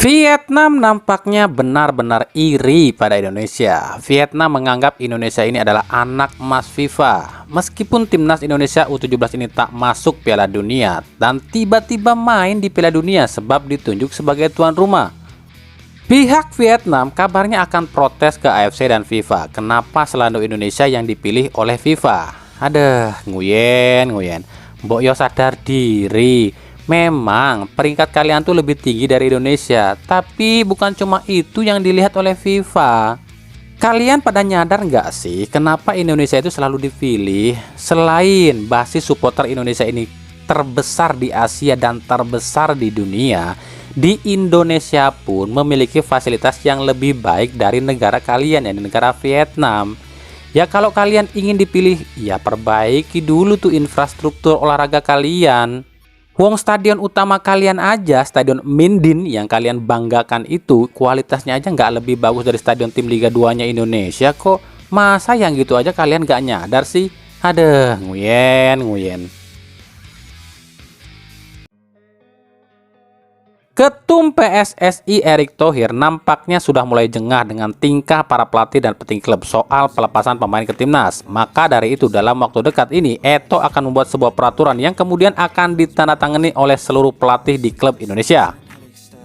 Vietnam nampaknya benar-benar iri pada Indonesia. Vietnam menganggap Indonesia ini adalah anak emas FIFA. Meskipun timnas Indonesia U17 ini tak masuk Piala Dunia dan tiba-tiba main di Piala Dunia sebab ditunjuk sebagai tuan rumah. Pihak Vietnam kabarnya akan protes ke AFC dan FIFA. Kenapa selalu Indonesia yang dipilih oleh FIFA? Aduh, nguyen. Mbok yo sadar diri. Memang peringkat kalian tuh lebih tinggi dari Indonesia, tapi bukan cuma itu yang dilihat oleh FIFA. Kalian pada nyadar nggak sih kenapa Indonesia itu selalu dipilih? Selain basis supporter Indonesia ini terbesar di Asia dan terbesar di dunia, di Indonesia pun memiliki fasilitas yang lebih baik dari negara kalian, yang negara Vietnam. Ya kalau kalian ingin dipilih, ya perbaiki dulu tuh infrastruktur olahraga kalian. Wong stadion utama kalian aja, Stadion Minh Dinh yang kalian banggakan itu, kualitasnya aja nggak lebih bagus dari stadion tim Liga 2-nya Indonesia kok. Masa yang gitu aja kalian nggak nyadar sih? Aduh, nguyen. Ketum PSSI Erick Thohir nampaknya sudah mulai jengah dengan tingkah para pelatih dan petinggi klub soal pelepasan pemain ke timnas. Maka dari itu dalam waktu dekat ini Eto akan membuat sebuah peraturan yang kemudian akan ditandatangani oleh seluruh pelatih di klub Indonesia.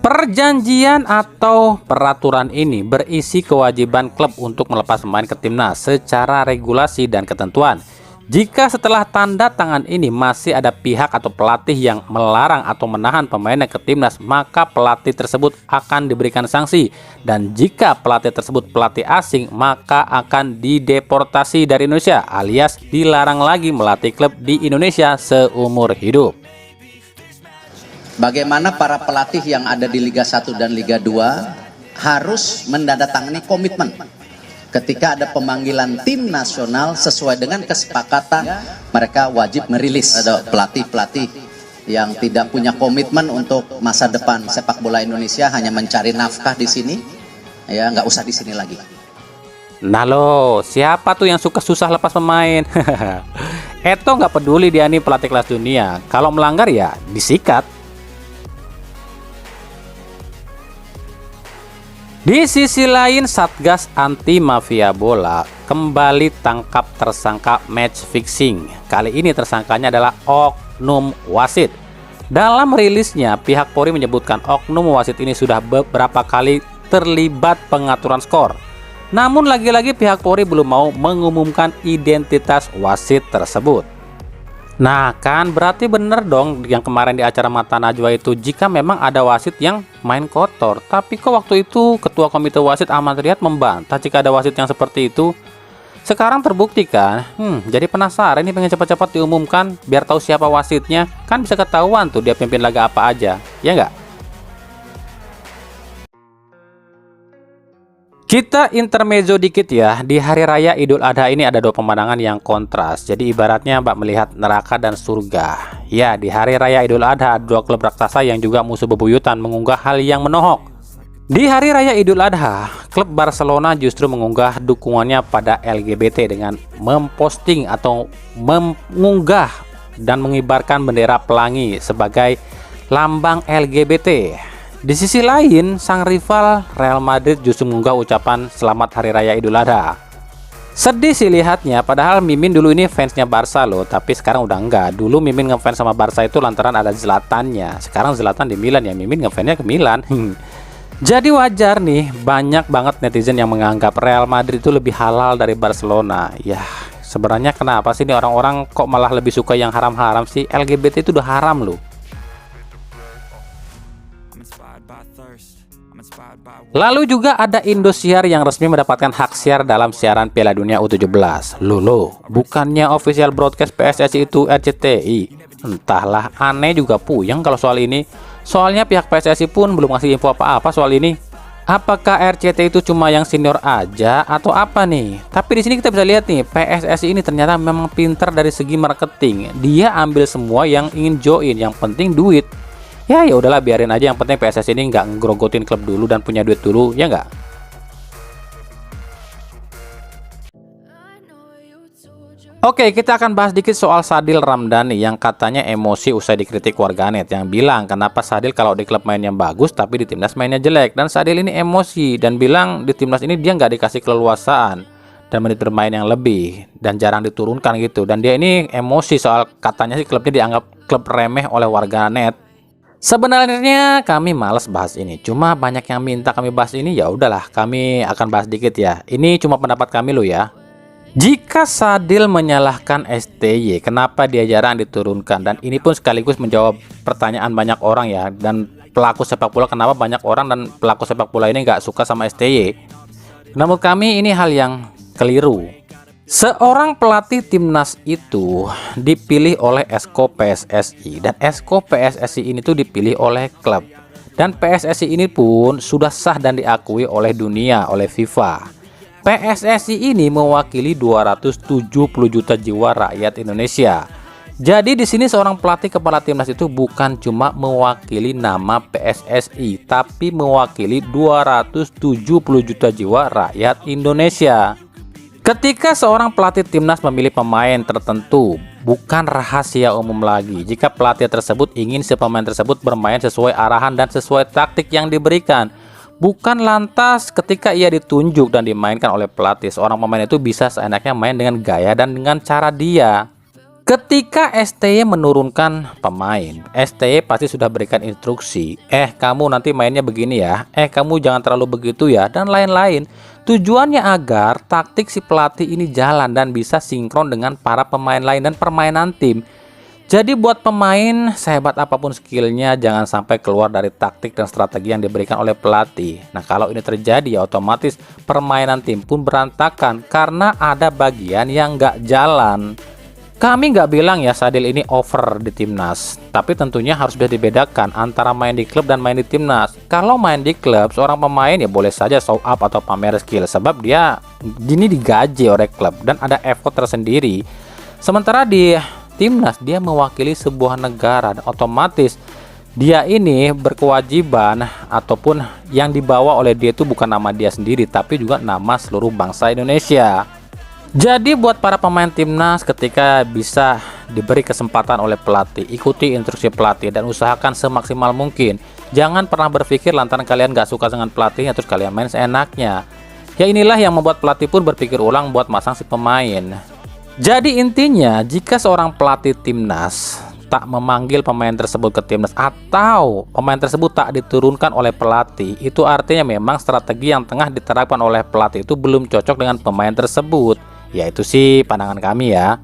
Perjanjian atau peraturan ini berisi kewajiban klub untuk melepas pemain ke timnas secara regulasi dan ketentuan. Jika setelah tanda tangan ini masih ada pihak atau pelatih yang melarang atau menahan pemainnya ke timnas, maka pelatih tersebut akan diberikan sanksi. Dan jika pelatih tersebut pelatih asing, maka akan dideportasi dari Indonesia alias dilarang lagi melatih klub di Indonesia seumur hidup. Bagaimana para pelatih yang ada di Liga 1 dan Liga 2 harus menandatangani komitmen ketika ada pemanggilan tim nasional sesuai dengan kesepakatan, mereka wajib merilis. Ada pelatih-pelatih yang tidak punya komitmen untuk masa depan sepak bola Indonesia, hanya mencari nafkah di sini, ya nggak usah di sini lagi. Nah lo, siapa tuh yang suka susah lepas pemain? Eto nggak peduli dia nih pelatih kelas dunia. Kalau melanggar ya disikat. Di sisi lain, Satgas Anti Mafia Bola kembali tangkap tersangka match fixing. Kali ini tersangkanya adalah oknum wasit. Dalam rilisnya, pihak Polri menyebutkan oknum wasit ini sudah beberapa kali terlibat pengaturan skor. Namun lagi-lagi pihak Polri belum mau mengumumkan identitas wasit tersebut. Nah kan berarti bener dong yang kemarin di acara Mata Najwa itu, jika memang ada wasit yang main kotor. Tapi kok waktu itu Ketua Komite Wasit Ahmad Riyad membantah jika ada wasit yang seperti itu. Sekarang terbukti kan? Jadi penasaran ini, pengen cepat-cepat diumumkan biar tahu siapa wasitnya. Kan bisa ketahuan tuh dia pimpin laga apa aja, ya nggak? Kita intermezzo dikit ya. Di hari raya Idul Adha ini ada dua pemandangan yang kontras. Jadi ibaratnya Mbak melihat neraka dan surga. Ya, di hari raya Idul Adha dua klub raksasa yang juga musuh bebuyutan mengunggah hal yang menohok. Di hari raya Idul Adha, klub Barcelona justru mengunggah dukungannya pada LGBT dengan memposting atau mengunggah dan mengibarkan bendera pelangi sebagai lambang LGBT. Di sisi lain, sang rival Real Madrid justru mengunggah ucapan selamat hari raya Idul Adha. Sedih sih lihatnya, padahal Mimin dulu ini fansnya Barca loh, tapi sekarang udah enggak. Dulu Mimin ngefans sama Barca itu lantaran ada Zlatannya. Sekarang Zlatan di Milan, ya Mimin ngefansnya ke Milan. Jadi wajar nih, banyak banget netizen yang menganggap Real Madrid itu lebih halal dari Barcelona. Ya, sebenarnya kenapa sih nih orang-orang kok malah lebih suka yang haram-haram sih? LGBT itu udah haram loh. Lalu juga ada Indosiar yang resmi mendapatkan hak siar dalam siaran Piala Dunia U17. Loh, bukannya official broadcast PSSI itu RCTI? Entahlah, aneh juga puyeng kalau soal ini. Soalnya pihak PSSI pun belum ngasih info apa-apa soal ini. Apakah RCTI itu cuma yang senior aja atau apa nih? Tapi di sini kita bisa lihat nih, PSSI ini ternyata memang pintar dari segi marketing. Dia ambil semua yang ingin join, yang penting duit. Ya udahlah, biarin aja, yang penting PSSI ini nggak ngegrogotin klub dulu dan punya duit dulu, ya nggak? Oke, kita akan bahas dikit soal Sadil Ramdhani yang katanya emosi usai dikritik warganet yang bilang kenapa Sadil kalau di klub mainnya bagus tapi di timnas mainnya jelek. Dan Sadil ini emosi dan bilang di timnas ini dia nggak dikasih keleluasaan dan menit bermain yang lebih dan jarang diturunkan gitu. Dan dia ini emosi soal katanya sih klubnya dianggap klub remeh oleh warganet. Sebenarnya kami males bahas ini, cuma banyak yang minta kami bahas ini, ya udahlah kami akan bahas dikit ya. Ini cuma pendapat kami loh ya. Jika Sadil menyalahkan STY, kenapa dia jarang diturunkan? Dan ini pun sekaligus menjawab pertanyaan banyak orang ya. Dan pelaku sepak bola, kenapa banyak orang dan pelaku sepak bola ini nggak suka sama STY? Menurut kami ini hal yang keliru. Seorang pelatih timnas itu dipilih oleh Esko PSSI. Dan Esko PSSI ini tuh dipilih oleh klub. Dan PSSI ini pun sudah sah dan diakui oleh dunia, oleh FIFA. PSSI ini mewakili 270 juta jiwa rakyat Indonesia. Jadi di sini seorang pelatih kepala timnas itu bukan cuma mewakili nama PSSI, tapi mewakili 270 juta jiwa rakyat Indonesia. Ketika seorang pelatih timnas memilih pemain tertentu, bukan rahasia umum lagi jika pelatih tersebut ingin si pemain tersebut bermain sesuai arahan dan sesuai taktik yang diberikan. Bukan lantas ketika ia ditunjuk dan dimainkan oleh pelatih, seorang pemain itu bisa seenaknya main dengan gaya dan dengan cara dia. Ketika STY menurunkan pemain, STY pasti sudah berikan instruksi, kamu nanti mainnya begini ya, kamu jangan terlalu begitu ya, dan lain-lain. Tujuannya agar taktik si pelatih ini jalan dan bisa sinkron dengan para pemain lain dan permainan tim. Jadi buat pemain, sehebat apapun skillnya, jangan sampai keluar dari taktik dan strategi yang diberikan oleh pelatih. Nah kalau ini terjadi ya otomatis permainan tim pun berantakan karena ada bagian yang nggak jalan. Kami nggak bilang ya Sadil ini over di timnas, tapi tentunya harus bisa dibedakan antara main di klub dan main di timnas. Kalau main di klub, seorang pemain ya boleh saja show up atau pamer skill sebab dia gini digaji oleh klub dan ada effort tersendiri. Sementara di timnas dia mewakili sebuah negara dan otomatis dia ini berkewajiban ataupun yang dibawa oleh dia itu bukan nama dia sendiri tapi juga nama seluruh bangsa Indonesia. Jadi buat para pemain timnas ketika bisa diberi kesempatan oleh pelatih, ikuti instruksi pelatih dan usahakan semaksimal mungkin. Jangan pernah berpikir lantaran kalian gak suka dengan pelatihnya terus kalian main seenaknya. Ya inilah yang membuat pelatih pun berpikir ulang buat masang si pemain. Jadi intinya jika seorang pelatih timnas tak memanggil pemain tersebut ke timnas atau pemain tersebut tak diturunkan oleh pelatih, itu artinya memang strategi yang tengah diterapkan oleh pelatih itu belum cocok dengan pemain tersebut. Ya itu sih pandangan kami ya.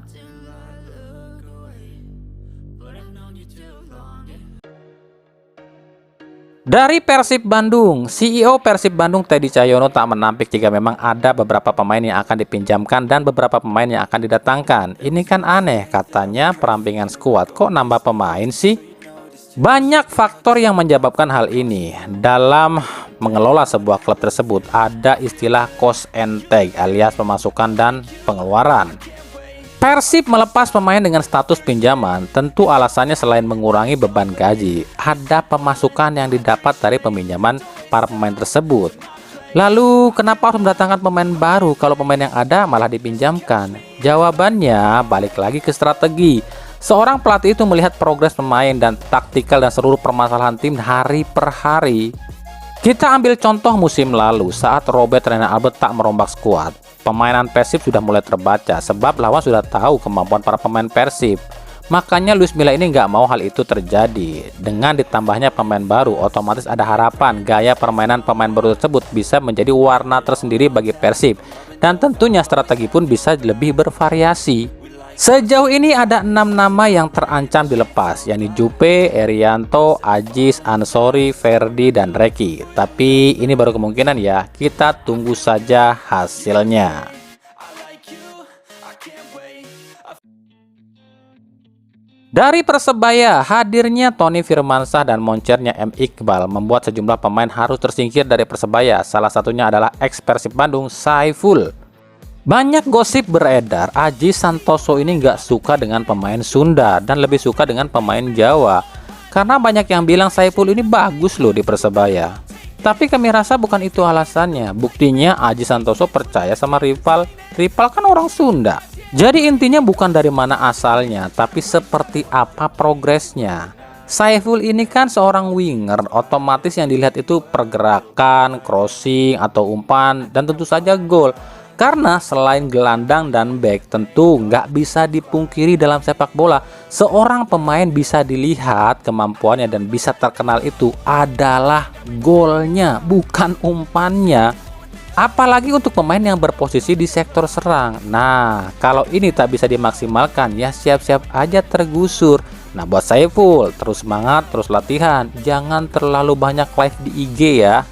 Dari Persib Bandung, CEO Persib Bandung Teddy Cahyono tak menampik jika memang ada beberapa pemain yang akan dipinjamkan dan beberapa pemain yang akan didatangkan. Ini kan aneh, katanya perampingan skuad kok nambah pemain sih? Banyak faktor yang menyebabkan hal ini. Dalam mengelola sebuah klub tersebut ada istilah cost and take alias pemasukan dan pengeluaran. Persib melepas pemain dengan status pinjaman, tentu alasannya selain mengurangi beban gaji, ada pemasukan yang didapat dari peminjaman para pemain tersebut. Lalu, kenapa harus mendatangkan pemain baru kalau pemain yang ada malah dipinjamkan? Jawabannya balik lagi ke strategi. Seorang pelatih itu melihat progres pemain dan taktikal dan seluruh permasalahan tim hari per hari. Kita ambil contoh musim lalu saat Robert Rene Albert tak merombak skuad. Permainan Persib sudah mulai terbaca sebab lawan sudah tahu kemampuan para pemain Persib. Makanya Luis Milla ini nggak mau hal itu terjadi. Dengan ditambahnya pemain baru, otomatis ada harapan gaya permainan pemain baru tersebut bisa menjadi warna tersendiri bagi Persib. Dan tentunya strategi pun bisa lebih bervariasi. Sejauh ini ada 6 nama yang terancam dilepas, yakni Jupe, Erianto, Ajis, Ansori, Ferdi, dan Reki. Tapi ini baru kemungkinan ya, kita tunggu saja hasilnya. Dari Persebaya, hadirnya Tony Firmansyah dan moncernya M. Iqbal membuat sejumlah pemain harus tersingkir dari Persebaya. Salah satunya adalah ex Persib Bandung, Saiful. Banyak gosip beredar, Aji Santoso ini nggak suka dengan pemain Sunda dan lebih suka dengan pemain Jawa. Karena banyak yang bilang Saiful ini bagus loh di Persebaya. Tapi kami rasa bukan itu alasannya. Buktinya Aji Santoso percaya sama rival. Rival kan orang Sunda. Jadi intinya bukan dari mana asalnya, tapi seperti apa progresnya. Saiful ini kan seorang winger, otomatis yang dilihat itu pergerakan, crossing, atau umpan, dan tentu saja gol. Karena selain gelandang dan back, tentu nggak bisa dipungkiri dalam sepak bola, seorang pemain bisa dilihat kemampuannya dan bisa terkenal itu adalah golnya, bukan umpannya. Apalagi untuk pemain yang berposisi di sektor serang. Nah, kalau ini tak bisa dimaksimalkan, ya siap-siap aja tergusur. Nah, buat Saiful, terus semangat, terus latihan. Jangan terlalu banyak live di IG ya.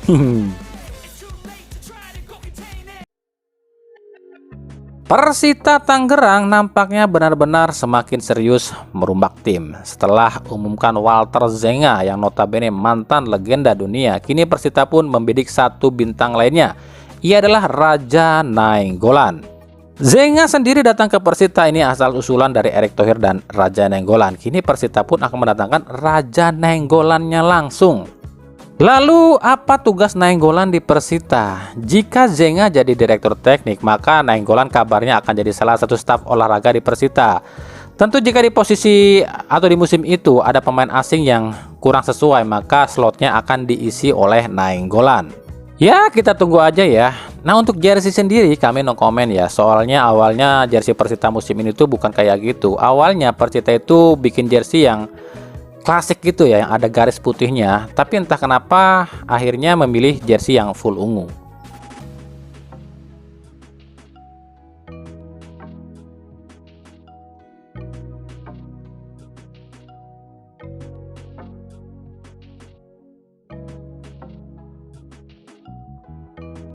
Persita Tangerang nampaknya benar-benar semakin serius merombak tim. Setelah umumkan Walter Zenga yang notabene mantan legenda dunia, kini Persita pun membidik satu bintang lainnya. Ia adalah Raja Nainggolan. Zenga sendiri datang ke Persita ini asal usulan dari Erick Thohir dan Raja Nainggolan. Kini Persita pun akan mendatangkan Raja Nainggolannya langsung. Lalu apa tugas Nainggolan di Persita? Jika Zenga jadi direktur teknik, maka Nainggolan kabarnya akan jadi salah satu staf olahraga di Persita. Tentu jika di posisi atau di musim itu ada pemain asing yang kurang sesuai, maka slotnya akan diisi oleh Nainggolan. Ya, kita tunggu aja ya. Nah, untuk jersey sendiri kami no komen ya. Soalnya awalnya jersey Persita musim ini tuh bukan kayak gitu. Awalnya Persita itu bikin jersey yang klasik gitu ya, yang ada garis putihnya. Tapi entah kenapa akhirnya memilih jersey yang full ungu.